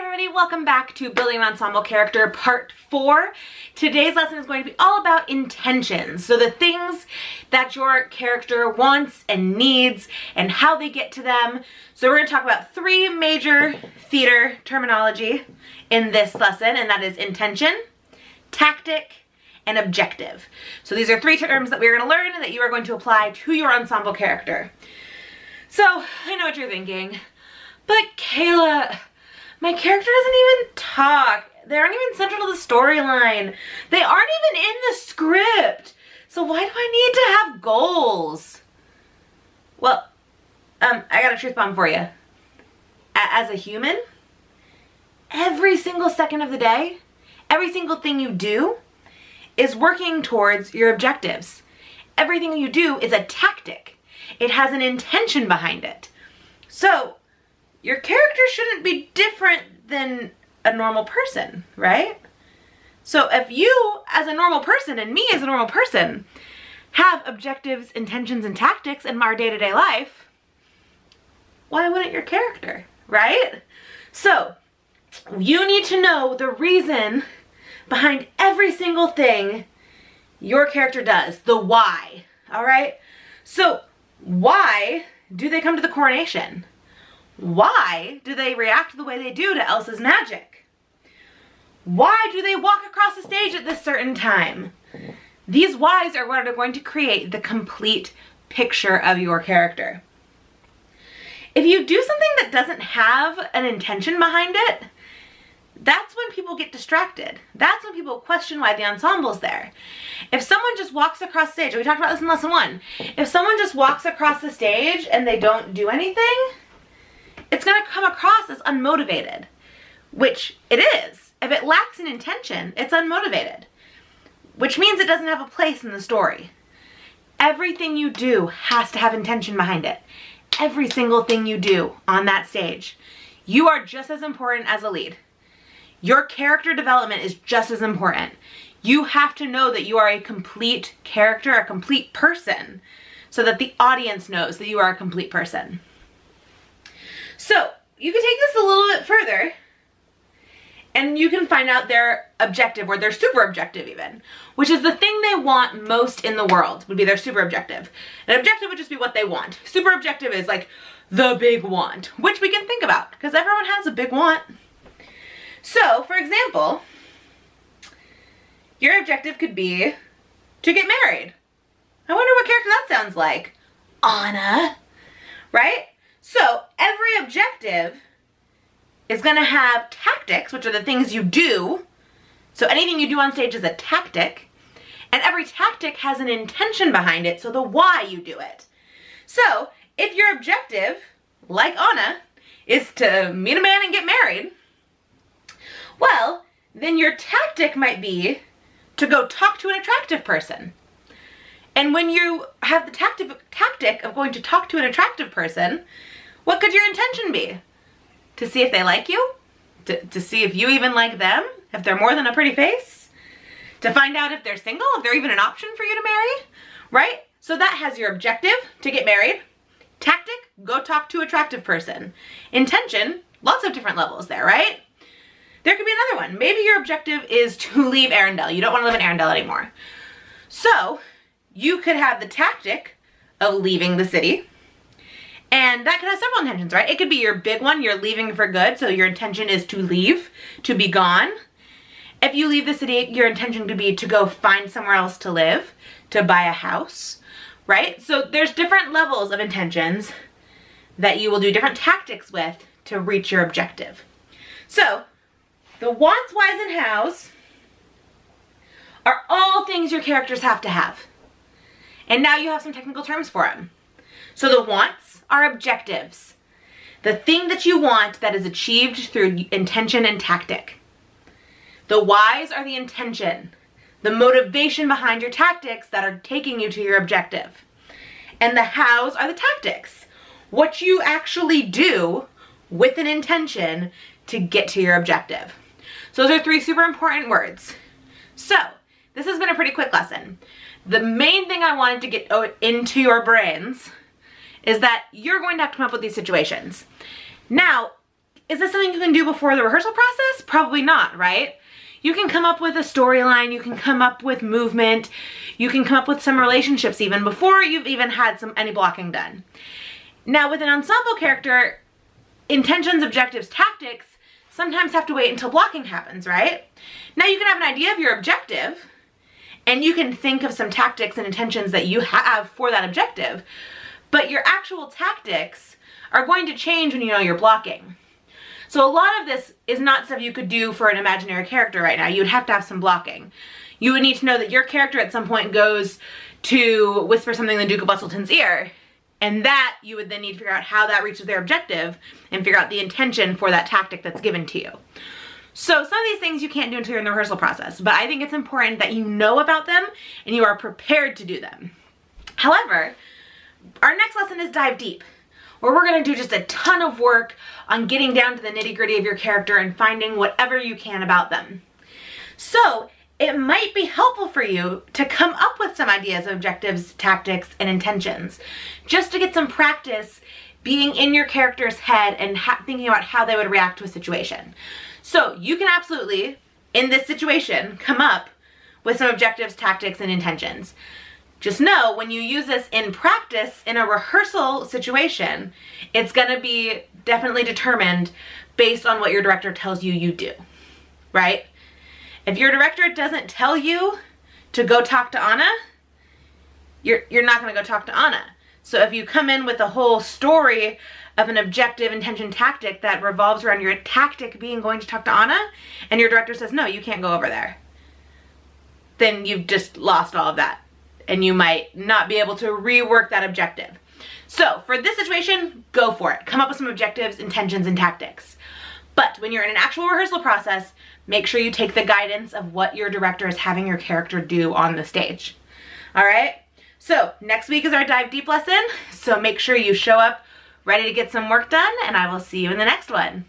everybody, welcome back to Building an Ensemble Character Part 4. Today's lesson is going to be all about intentions. So the things that your character wants and needs and how they get to them. So we're going to talk about 3 major theater terminology in this lesson, and that is intention, tactic, and objective. So these are 3 terms that we're going to learn and that you are going to apply to your ensemble character. So I know what you're thinking, but Kayla, my character doesn't even talk. They aren't even central to the storyline. They aren't even in the script. So why do I need to have goals? Well, I got a truth bomb for you. As a human, every single second of the day, every single thing you do is working towards your objectives. Everything you do is a tactic. It has an intention behind it. So your character shouldn't be different than a normal person, right? So if you as a normal person and me as a normal person have objectives, intentions, and tactics in our day-to-day life, why wouldn't your character, right? So you need to know the reason behind every single thing your character does, the why, all right? So why do they come to the coronation? Why do they react the way they do to Elsa's magic? Why do they walk across the stage at this certain time? These whys are what are going to create the complete picture of your character. If you do something that doesn't have an intention behind it, that's when people get distracted. That's when people question why the ensemble's there. If someone just walks across stage, and we talked about this in lesson 1, if someone just walks across the stage and they don't do anything, it's going to come across as unmotivated, which it is. If it lacks an intention, it's unmotivated, which means it doesn't have a place in the story. Everything you do has to have intention behind it. Every single thing you do on that stage. You are just as important as a lead. Your character development is just as important. You have to know that you are a complete character, a complete person, so that the audience knows that you are a complete person. So you can take this a little bit further and you can find out their objective, or their super objective even, which is the thing they want most in the world, would be their super objective. An objective would just be what they want. Super objective is like the big want, which we can think about because everyone has a big want. So, for example, your objective could be to get married. I wonder what character that sounds like. Anna, right? So every objective is going to have tactics, which are the things you do. So anything you do on stage is a tactic. And every tactic has an intention behind it, so the why you do it. So if your objective, like Anna, is to meet a man and get married, well, then your tactic might be to go talk to an attractive person. And when you have the tactic of going to talk to an attractive person, what could your intention be? To see if they like you? To see if you even like them? If they're more than a pretty face? To find out if they're single? If they're even an option for you to marry? Right? So that has your objective, to get married. Tactic, go talk to an attractive person. Intention, lots of different levels there, right? There could be another one. Maybe your objective is to leave Arendelle. You don't want to live in Arendelle anymore. So you could have the tactic of leaving the city. And that could have several intentions, right? It could be your big one, you're leaving for good, so your intention is to leave, to be gone. If you leave the city, your intention could be to go find somewhere else to live, to buy a house, right? So there's different levels of intentions that you will do different tactics with to reach your objective. So the wants, whys, and hows are all things your characters have to have. And now you have some technical terms for them. So the wants are objectives. The thing that you want that is achieved through intention and tactic. The whys are the intention, the motivation behind your tactics that are taking you to your objective. And the hows are the tactics, what you actually do with an intention to get to your objective. So those are 3 super important words. So this has been a pretty quick lesson. The main thing I wanted to get into your brains is that you're going to have to come up with these situations. Now, is this something you can do before the rehearsal process? Probably not, right? You can come up with a storyline, you can come up with movement, you can come up with some relationships even before you've even had any blocking done. Now with an ensemble character, intentions, objectives, tactics sometimes have to wait until blocking happens, right? Now you can have an idea of your objective, and you can think of some tactics and intentions that you have for that objective, but your actual tactics are going to change when you know you're blocking. So a lot of this is not stuff you could do for an imaginary character right now. You would have to have some blocking. You would need to know that your character at some point goes to whisper something in the Duke of Wesselton's ear, and that you would then need to figure out how that reaches their objective and figure out the intention for that tactic that's given to you. So some of these things you can't do until you're in the rehearsal process, but I think it's important that you know about them and you are prepared to do them. However, our next lesson is Dive Deep, where we're going to do just a ton of work on getting down to the nitty-gritty of your character and finding whatever you can about them. So it might be helpful for you to come up with some ideas of objectives, tactics, and intentions, just to get some practice being in your character's head and thinking about how they would react to a situation. So you can absolutely, in this situation, come up with some objectives, tactics, and intentions. Just know when you use this in practice in a rehearsal situation, it's going to be definitely determined based on what your director tells you you do, right? If your director doesn't tell you to go talk to Anna, you're not going to go talk to Anna. So if you come in with a whole story of an objective, intention, tactic that revolves around your tactic being going to talk to Anna, and your director says, no, you can't go over there, then you've just lost all of that. And you might not be able to rework that objective. So for this situation, go for it. Come up with some objectives, intentions, and tactics. But when you're in an actual rehearsal process, make sure you take the guidance of what your director is having your character do on the stage. All right? So next week is our Dive Deep lesson. So make sure you show up ready to get some work done, and I will see you in the next one.